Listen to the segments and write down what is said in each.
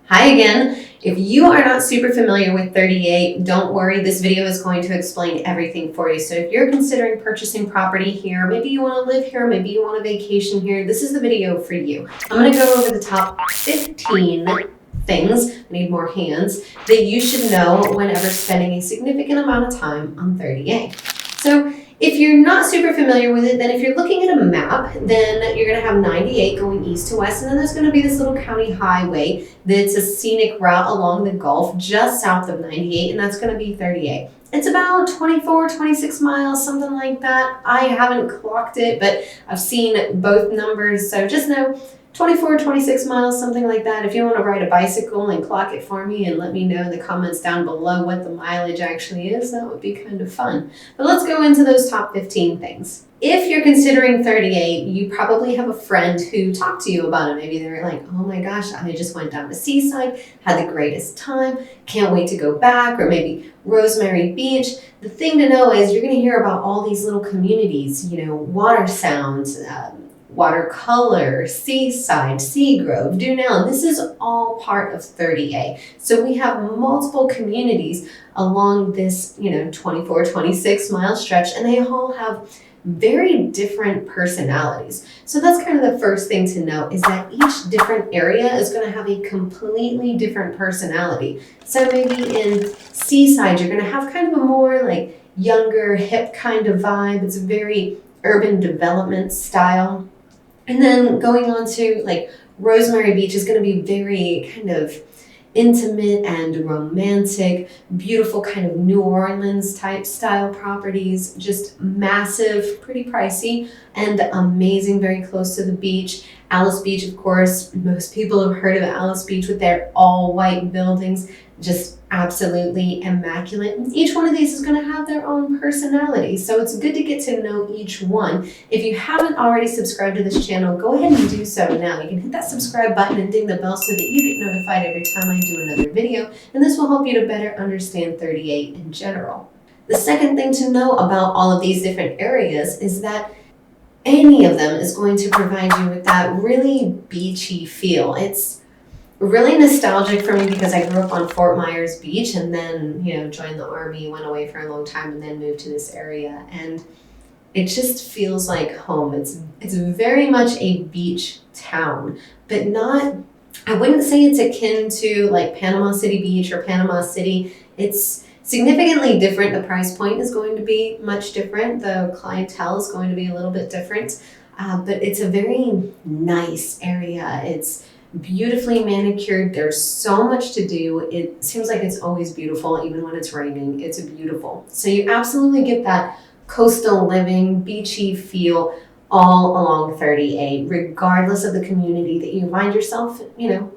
Hi again. If you are not super familiar with 38, don't worry, this video is going to explain everything for you. So if you're considering purchasing property here, maybe you want to live here, maybe you want a vacation here, this is the video for you. I'm going to go over the top 15 things, I need more hands, that you should know whenever spending a significant amount of time on 38. So if you're not super familiar with it, then if you're looking at a map, then you're going to have 98 going east to west, and then there's going to be this little county highway that's a scenic route along the Gulf just south of 98, and that's going to be 38. It's about 24, 26 miles, something like that. I haven't clocked it, but I've seen both numbers, so just know 24, 26 miles, something like that. If you want to ride a bicycle and clock it for me and let me know in the comments down below what the mileage actually is, that would be kind of fun. But let's go into those top 15 things. If you're considering 38, you probably have a friend who talked to you about it. Maybe they're like, oh my gosh, I just went down to Seaside, had the greatest time, can't wait to go back, or maybe Rosemary Beach. The thing to know is you're going to hear about all these little communities, water sounds, watercolor, Seaside, Seagrove, Dune Lakes. This is all part of 30A. So we have multiple communities along this, 24, 26 mile stretch, and they all have very different personalities. So that's kind of the first thing to know, is that each different area is going to have a completely different personality. So maybe in Seaside, you're going to have kind of a more like younger, hip kind of vibe. It's a very urban development style. And then going on to like Rosemary Beach is going to be very kind of intimate and romantic, beautiful kind of New Orleans type style properties, just massive, pretty pricey, and amazing, very close to the beach. Alice Beach, of course, most people have heard of Alice Beach with their all white buildings, just absolutely immaculate. And each one of these is going to have their own personality, so it's good to get to know each one. If you haven't already subscribed to this channel, go ahead and do so now. You can hit that subscribe button and ding the bell so that you get notified every time I do another video, and this will help you to better understand 38 in general. The second thing to know about all of these different areas is that any of them is going to provide you with that really beachy feel. It's really nostalgic for me because I grew up on Fort Myers Beach and then, joined the Army, went away for a long time, and then moved to this area. And it just feels like home. It's very much a beach town, but not, I wouldn't say it's akin to like Panama City Beach or Panama City. It's significantly different. The price point is going to be much different. The clientele is going to be a little bit different, but it's a very nice area. It's beautifully manicured. There's so much to do. It seems like it's always beautiful, even when it's raining. It's beautiful. So you absolutely get that coastal living, beachy feel all along 38, regardless of the community that you find yourself, in.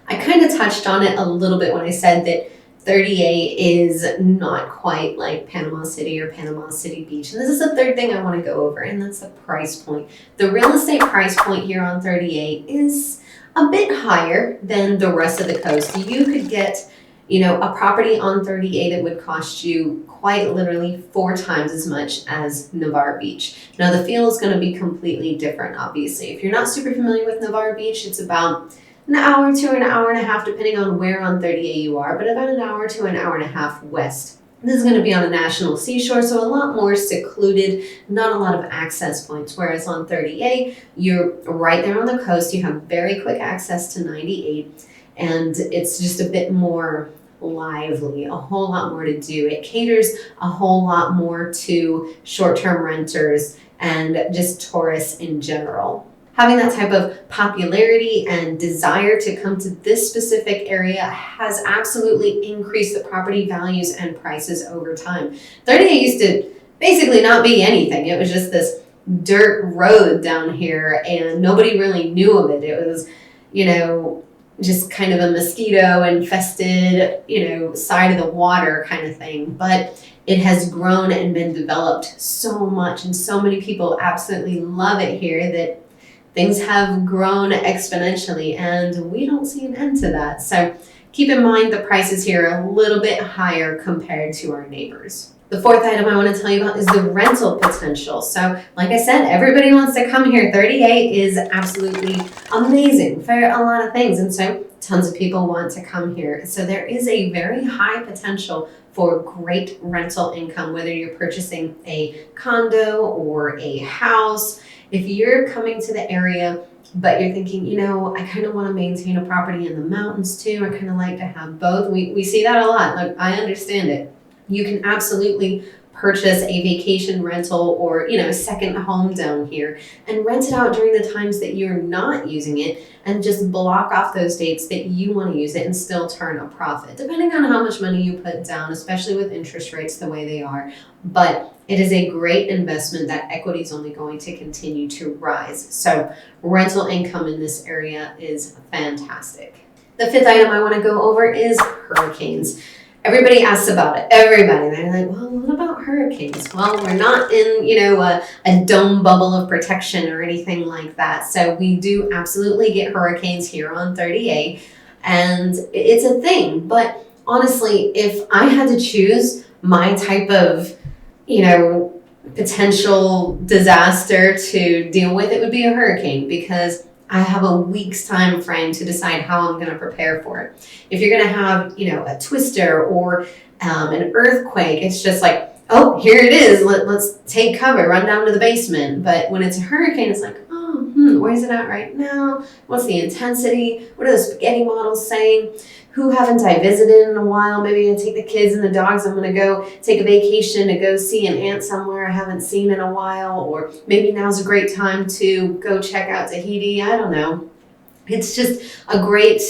I kind of touched on it a little bit when I said that 38 is not quite like Panama City or Panama City Beach. And this is the third thing I want to go over, and that's the price point. The real estate price point here on 38 is a bit higher than the rest of the coast. You could get, a property on 38 that would cost you quite literally 4 times as much as Navarre Beach. Now the feel is going to be completely different, obviously. If you're not super familiar with Navarre Beach, it's about an hour to an hour and a half, depending on where on 38 you are, but about an hour to an hour and a half west. This is going to be on a national seashore, so a lot more secluded, not a lot of access points, whereas on 38, you're right there on the coast, you have very quick access to 98, and it's just a bit more lively, a whole lot more to do. It caters a whole lot more to short-term renters and just tourists in general. Having that type of popularity and desire to come to this specific area has absolutely increased the property values and prices over time. 38 used to basically not be anything. It was just this dirt road down here and nobody really knew of it. It was, just kind of a mosquito infested, side of the water kind of thing. But it has grown and been developed so much, and so many people absolutely love it here that things have grown exponentially, and we don't see an end to that. So keep in mind the prices here are a little bit higher compared to our neighbors. The fourth item I want to tell you about is the rental potential. So like I said, everybody wants to come here. 38 is absolutely amazing for a lot of things. And so Tons of people want to come here. So there is a very high potential for great rental income, whether you're purchasing a condo or a house. If you're coming to the area, but you're thinking, I kind of want to maintain a property in the mountains too. I kind of like to have both. We see that a lot. Like, I understand it. You can absolutely purchase a vacation rental or, second home down here and rent it out during the times that you're not using it and just block off those dates that you want to use it and still turn a profit, depending on how much money you put down, especially with interest rates the way they are. But it is a great investment. That equity is only going to continue to rise. So rental income in this area is fantastic. The fifth item I want to go over is hurricanes. Everybody asks about it. Everybody. They're like, well, what about hurricanes? Well, we're not in, a dome bubble of protection or anything like that. So we do absolutely get hurricanes here on 38, and it's a thing. But honestly, if I had to choose my type of, potential disaster to deal with, it would be a hurricane, because I have a week's time frame to decide how I'm going to prepare for it. If you're going to have, a twister or an earthquake, it's just like, oh, here it is. Let's take cover, run down to the basement. But when it's a hurricane, it's like, where's it at right now? What's the intensity? What are the spaghetti models saying? Who haven't I visited in a while? Maybe I take the kids and the dogs. I'm going to go take a vacation to go see an aunt somewhere I haven't seen in a while. Or maybe now's a great time to go check out Tahiti. I don't know. It's just a great,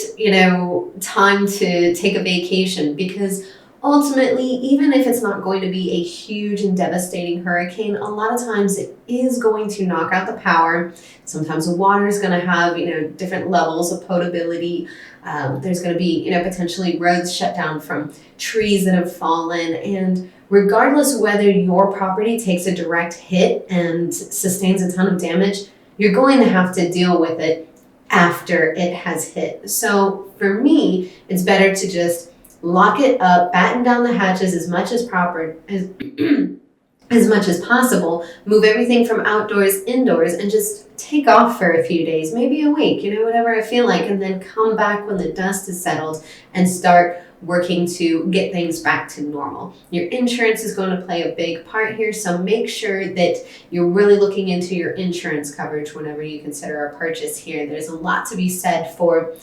time to take a vacation, because ultimately, even if it's not going to be a huge and devastating hurricane, a lot of times it is going to knock out the power. Sometimes the water is going to have, different levels of potability. There's going to be, potentially roads shut down from trees that have fallen. And regardless whether your property takes a direct hit and sustains a ton of damage, you're going to have to deal with it after it has hit. So for me, it's better to just lock it up, batten down the hatches as much as as much as possible, move everything from outdoors indoors, and just take off for a few days, maybe a week, whatever I feel like, and then come back when the dust is settled and start working to get things back to normal. Your insurance is going to play a big part here, so make sure that you're really looking into your insurance coverage whenever you consider a purchase here. There's a lot to be said for,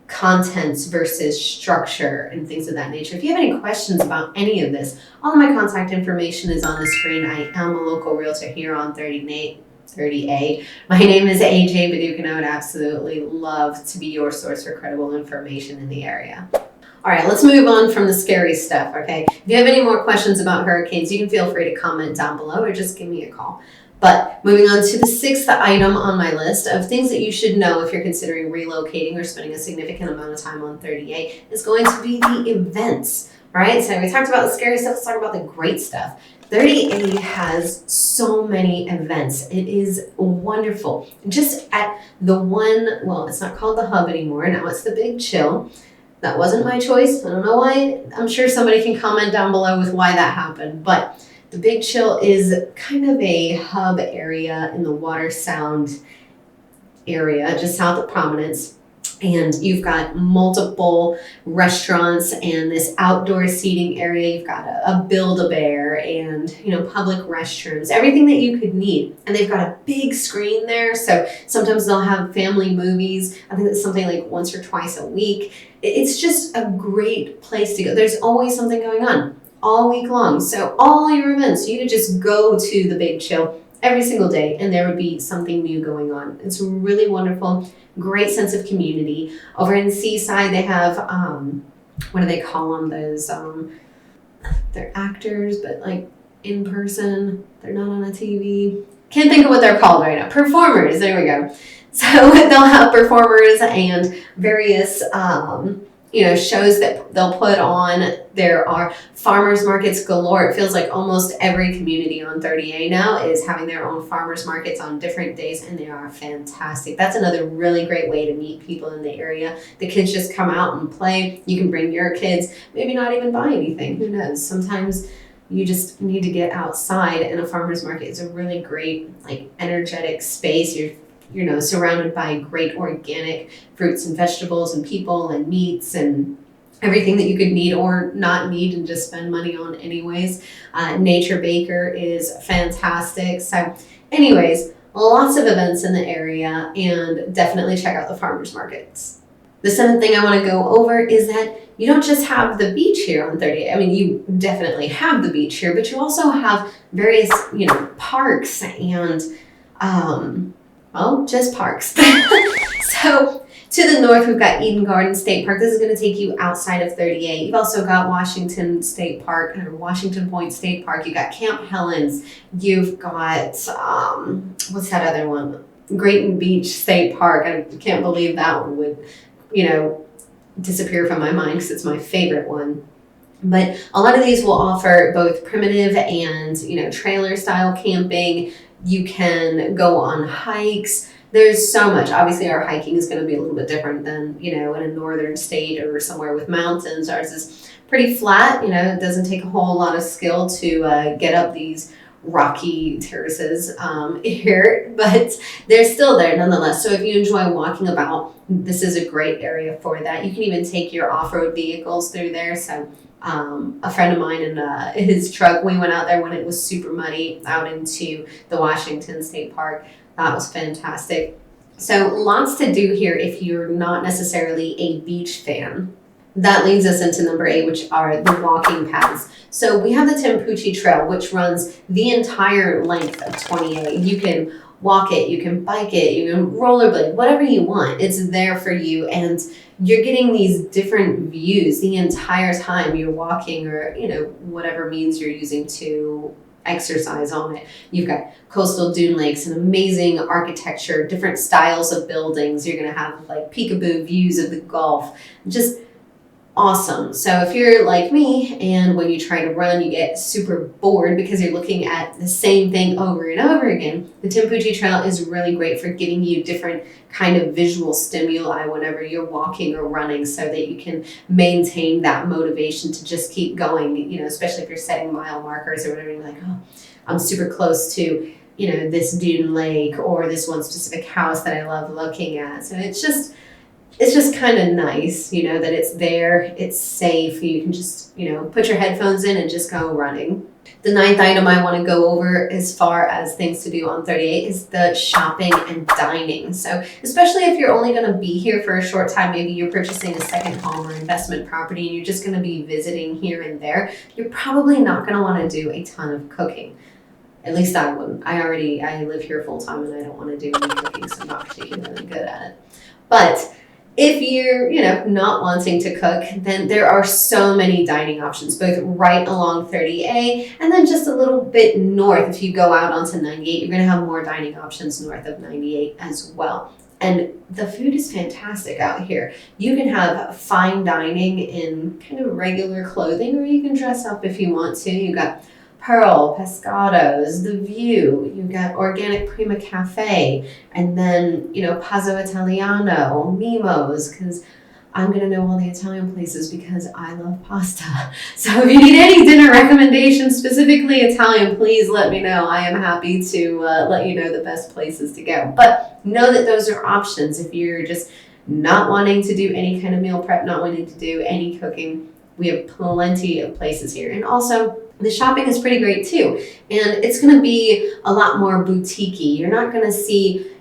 contents versus structure and things of that nature. If you have any questions about any of this, all of my contact information is on the screen. I am a local realtor here on 30A. My name is AJ BEDDOUK, and I would absolutely love to be your source for credible information in the area. All right, let's move on from the scary stuff, okay? If you have any more questions about hurricanes, you can feel free to comment down below or just give me a call. But moving on to the sixth item on my list of things that you should know if you're considering relocating or spending a significant amount of time on 38 is going to be the events, right? So we talked about the scary stuff, let's talk about the great stuff. 38 has so many events. It is wonderful. Just at the one, well, it's not called the Hub anymore. Now it's the Big Chill. That wasn't my choice. I don't know why. I'm sure somebody can comment down below with why that happened. But the Big Chill is kind of a hub area in the Water Sound area, just south of Prominence. And you've got multiple restaurants and this outdoor seating area. You've got a Build-A-Bear and, public restrooms, everything that you could need. And they've got a big screen there. So sometimes they'll have family movies. I think it's something like once or twice a week. It's just a great place to go. There's always something going on all week long. So all your events, you could just go to the Big Chill every single day and there would be something new going on. It's really wonderful. Great sense of community. Over in Seaside, they have, what do they call them? Those, they're actors, but like in person. They're not on a TV. Can't think of what they're called right now. Performers, there we go. So they'll have performers and various, shows that they'll put on. There are farmers markets galore. It feels like almost every community on 30A now is having their own farmers markets on different days, and they are fantastic. That's another really great way to meet people in the area. The kids just come out and play. You can bring your kids, maybe not even buy anything. Who knows? Sometimes you just need to get outside, and a farmers market is a really great, energetic space. You're surrounded by great organic fruits and vegetables and people and meats and everything that you could need or not need and just spend money on anyways. Nature Baker is fantastic. So anyways, lots of events in the area, and definitely check out the farmers markets. The seventh thing I want to go over is that you don't just have the beach here on 38. I mean, you definitely have the beach here, but you also have various, parks and, just parks. So to the north, we've got Eden Garden State Park. This is going to take you outside of 38. You've also got Washington State Park, or Washington Point State Park. You've got Camp Helens. You've got, what's that other one? Grayton Beach State Park. I can't believe that one would, disappear from my mind because it's my favorite one. But a lot of these will offer both primitive and, trailer style camping. You can go on hikes. There's so much. Obviously, our hiking is going to be a little bit different than, in a northern state or somewhere with mountains. Ours is pretty flat. It doesn't take a whole lot of skill to get up these rocky terraces here, but they're still there nonetheless. So if you enjoy walking about, this is a great area for that. You can even take your off-road vehicles through there. So a friend of mine and his truck, we went out there when it was super muddy out into the Washington State Park. That was fantastic. So lots to do here if you're not necessarily a beach fan. That leads us into number 8, which are the walking paths. So we have the Tampucci Trail, which runs the entire length of 28. You can walk it, you can bike it, you can rollerblade, whatever you want. It's there for you, and you're getting these different views the entire time you're walking, or whatever means you're using to exercise on it. You've got coastal Dune Lakes and amazing architecture, different styles of buildings. You're going to have like peekaboo views of the Gulf. Just awesome. So if you're like me and when you try to run, you get super bored because you're looking at the same thing over and over again, the Tampucci Trail is really great for giving you different kind of visual stimuli whenever you're walking or running, so that you can maintain that motivation to just keep going, especially if you're setting mile markers or whatever. You're like, oh, I'm super close to, this Dune Lake or this one specific house that I love looking at. So it's just kind of nice, that it's there, it's safe. You can just, put your headphones in and just go running. The 9th item I want to go over as far as things to do on 38 is the shopping and dining. So especially if you're only going to be here for a short time, maybe you're purchasing a second home or investment property and you're just going to be visiting here and there, you're probably not going to want to do a ton of cooking. At least I wouldn't. I live here full time and I don't want to do any cooking, so I'm not particularly good at it. But if you're, not wanting to cook, then there are so many dining options, both right along 30A and then just a little bit north. If you go out onto 98, you're going to have more dining options north of 98 as well. And the food is fantastic out here. You can have fine dining in kind of regular clothing, or you can dress up if you want to. You got Pearl, Pescados, The View, you got Organic Prima Cafe, and then, Pazzo Italiano, Mimo's, because I'm going to know all the Italian places because I love pasta. So if you need any dinner recommendations, specifically Italian, please let me know. I am happy to let you know the best places to go. But know that those are options if you're just not wanting to do any kind of meal prep, not wanting to do any cooking. We have plenty of places here. And also, the shopping is pretty great too. And it's going to be a lot more boutique-y. You're not going to see,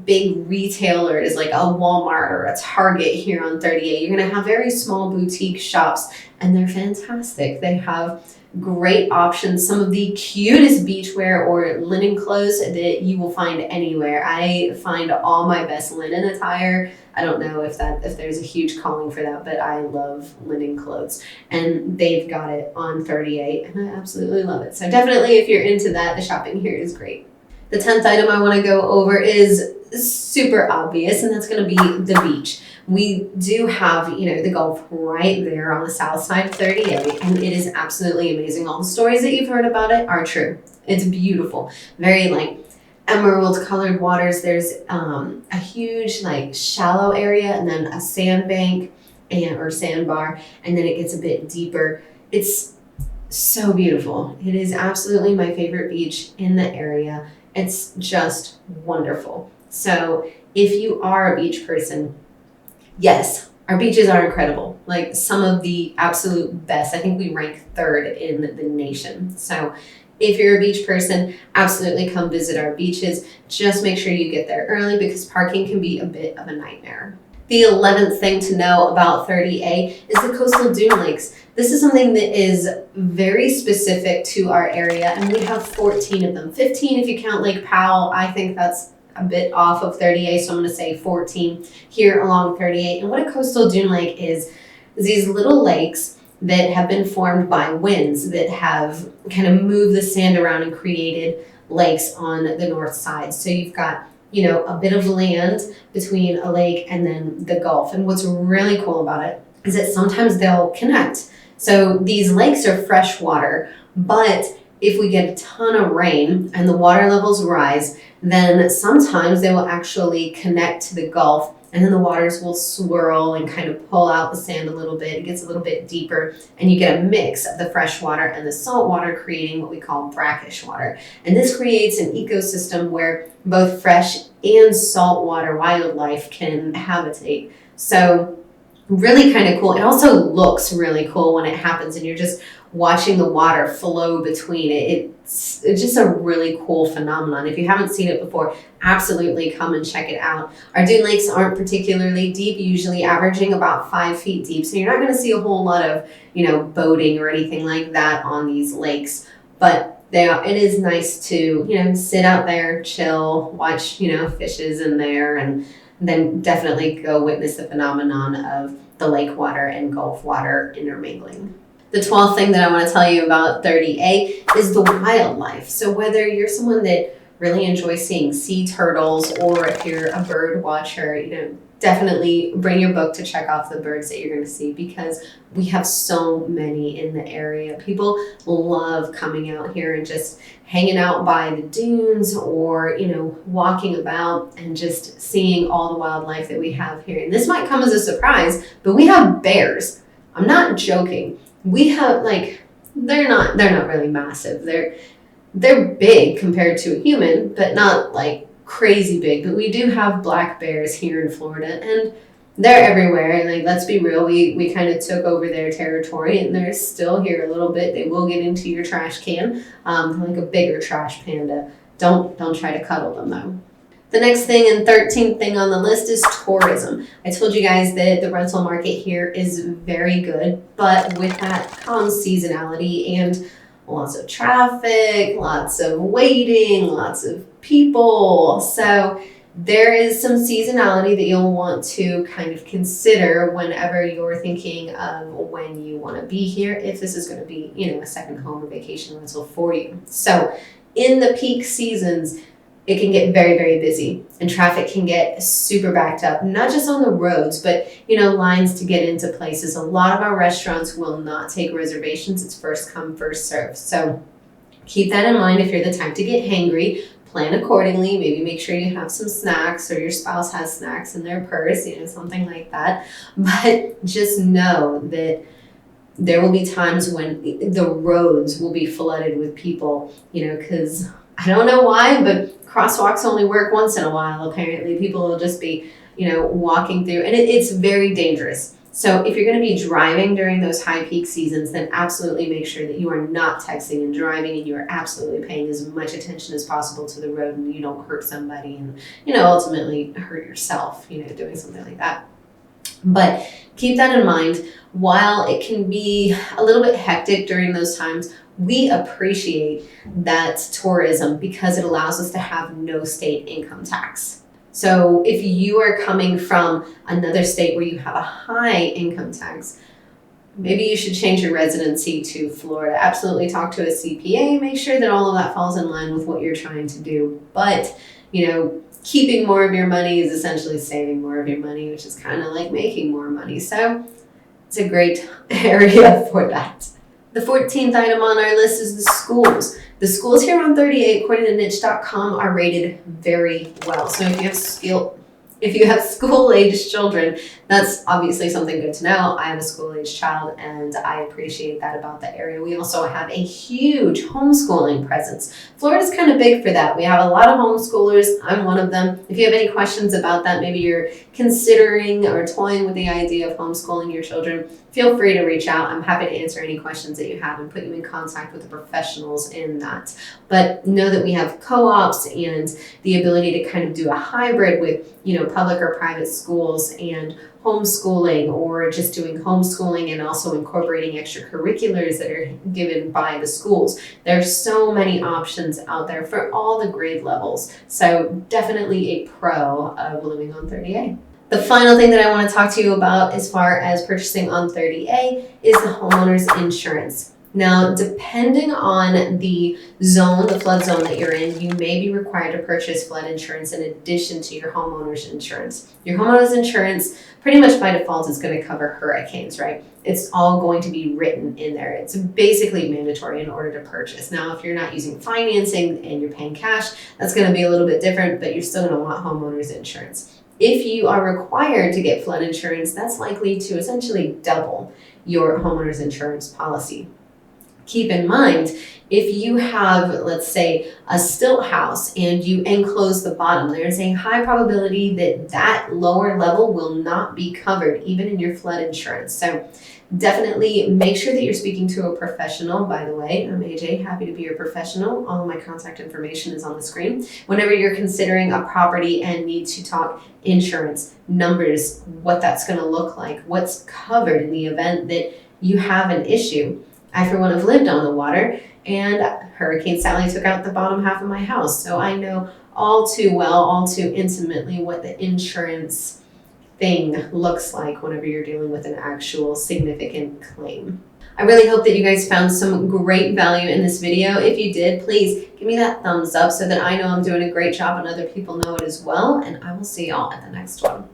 big retailers like a Walmart or a Target here on 38. You're going to have very small boutique shops, and they're fantastic. They have great options, some of the cutest beachwear or linen clothes that you will find anywhere. I find all my best linen attire. I don't know if there's a huge calling for that, but I love linen clothes, and they've got it on 38, and I absolutely love it. So definitely, if you're into that, the shopping here is great. The 10th item I want to go over is super obvious, and that's going to be the beach. We do have, the Gulf right there on the south side of 38, and it is absolutely amazing. All the stories that you've heard about it are true. It's beautiful. Very, emerald colored waters. There's a huge, shallow area, and then a sandbank or sandbar, and then it gets a bit deeper. It's so beautiful. It is absolutely my favorite beach in the area. It's just wonderful. So if you are a beach person, yes, our beaches are incredible. Like some of the absolute best. I think we rank third in the nation. So if you're a beach person, absolutely come visit our beaches. Just make sure you get there early because parking can be a bit of a nightmare. The 11th thing to know about 30A is the coastal dune lakes. This is something that is very specific to our area, and we have 14 of them. 15 if you count Lake Powell. I think that's a bit off of 30A, so I'm going to say 14 here along 38. And what a coastal dune lake is these little lakes that have been formed by winds that have kind of moved the sand around and created lakes on the north side. So you've got, you know, a bit of land between a lake and then the Gulf. And what's really cool about it is that sometimes they'll connect. So these lakes are freshwater, but if we get a ton of rain and the water levels rise, then sometimes they will actually connect to the Gulf, and then the waters will swirl and kind of pull out the sand a little bit. It gets a little bit deeper, and you get a mix of the fresh water and the salt water, creating what we call brackish water. And this creates an ecosystem where both fresh and saltwater wildlife can habitate. So really kind of cool. It also looks really cool when it happens and you're just watching the water flow between it. It's just a really cool phenomenon. If you haven't seen it before, absolutely come and check it out. Our dune lakes aren't particularly deep, usually averaging about 5 feet deep. So you're not going to see a whole lot of, you know, boating or anything like that on these lakes. But it is nice to, you know, sit out there, chill, watch, you know, fishes in there, and then definitely go witness the phenomenon of the lake water and Gulf water intermingling. The 12th thing that I want to tell you about 30A is the wildlife. So whether you're someone that really enjoys seeing sea turtles or if you're a bird watcher, you know, definitely bring your book to check off the birds that you're going to see because we have so many in the area. People love coming out here and just hanging out by the dunes or, you know, walking about and just seeing all the wildlife that we have here. And this might come as a surprise, but we have bears. I'm not joking. We have, like, they're not really massive. They're big compared to a human, but not like crazy big. But we do have black bears here in Florida, and they're everywhere. Like, let's be real, we kind of took over their territory, and they're still here a little bit. They will get into your trash can, like a bigger trash panda. Don't try to cuddle them though. The next thing and 13th thing on the list is tourism. I told you guys that the rental market here is very good, but with that comes seasonality and lots of traffic, lots of waiting, lots of people. So there is some seasonality that you'll want to kind of consider whenever you're thinking of when you want to be here, if this is going to be, you know, a second home or vacation rental for you. So in the peak seasons, it can get very, very busy and traffic can get super backed up, not just on the roads, but, you know, lines to get into places. A lot of our restaurants will not take reservations. It's first come, first serve. So keep that in mind if you're the type to get hangry. Plan accordingly. Maybe make sure you have some snacks or your spouse has snacks in their purse, you know, something like that. But just know that there will be times when the roads will be flooded with people, you know, because I don't know why, but crosswalks only work once in a while. Apparently, people will just be, you know, walking through, and it's very dangerous. So if you're going to be driving during those high peak seasons, then absolutely make sure that you are not texting and driving, and you are absolutely paying as much attention as possible to the road, and you don't hurt somebody, and, you know, ultimately hurt yourself, you know, doing something like that. But keep that in mind. While it can be a little bit hectic during those times, we appreciate that tourism because it allows us to have no state income tax. So if you are coming from another state where you have a high income tax, maybe you should change your residency to Florida. Absolutely talk to a CPA, make sure that all of that falls in line with what you're trying to do. But, you know, keeping more of your money is essentially saving more of your money, which is kind of like making more money. So it's a great area for that. The 14th item on our list is the schools. The schools here on 38, according to niche.com, are rated very well. So if you have If you have school-aged children, that's obviously something good to know. I have a school-aged child and I appreciate that about the area. We also have a huge homeschooling presence. Florida's kind of big for that. We have a lot of homeschoolers. I'm one of them. If you have any questions about that, maybe you're considering or toying with the idea of homeschooling your children, feel free to reach out. I'm happy to answer any questions that you have and put you in contact with the professionals in that. But know that we have co-ops and the ability to kind of do a hybrid with, public or private schools and homeschooling, or just doing homeschooling and also incorporating extracurriculars that are given by the schools. There's so many options out there for all the grade levels. So definitely a pro of living on 30A. The final thing that I want to talk to you about as far as purchasing on 30A is the homeowners insurance. Now, depending on the zone, the flood zone that you're in, you may be required to purchase flood insurance in addition to your homeowner's insurance. Your homeowner's insurance, pretty much by default, is going to cover hurricanes, right? It's all going to be written in there. It's basically mandatory in order to purchase. Now, if you're not using financing and you're paying cash, that's going to be a little bit different, but you're still going to want homeowner's insurance. If you are required to get flood insurance, that's likely to essentially double your homeowner's insurance policy. Keep in mind, if you have, let's say, a stilt house and you enclose the bottom, there's a high probability that that lower level will not be covered, even in your flood insurance. So definitely make sure that you're speaking to a professional. By the way, I'm AJ, happy to be your professional. All of my contact information is on the screen. Whenever you're considering a property and need to talk insurance, numbers, what that's going to look like, what's covered in the event that you have an issue. I, for one, have lived on the water, and Hurricane Sally took out the bottom half of my house. So I know all too well, all too intimately what the insurance thing looks like whenever you're dealing with an actual significant claim. I really hope that you guys found some great value in this video. If you did, please give me that thumbs up so that I know I'm doing a great job and other people know it as well. And I will see y'all at the next one.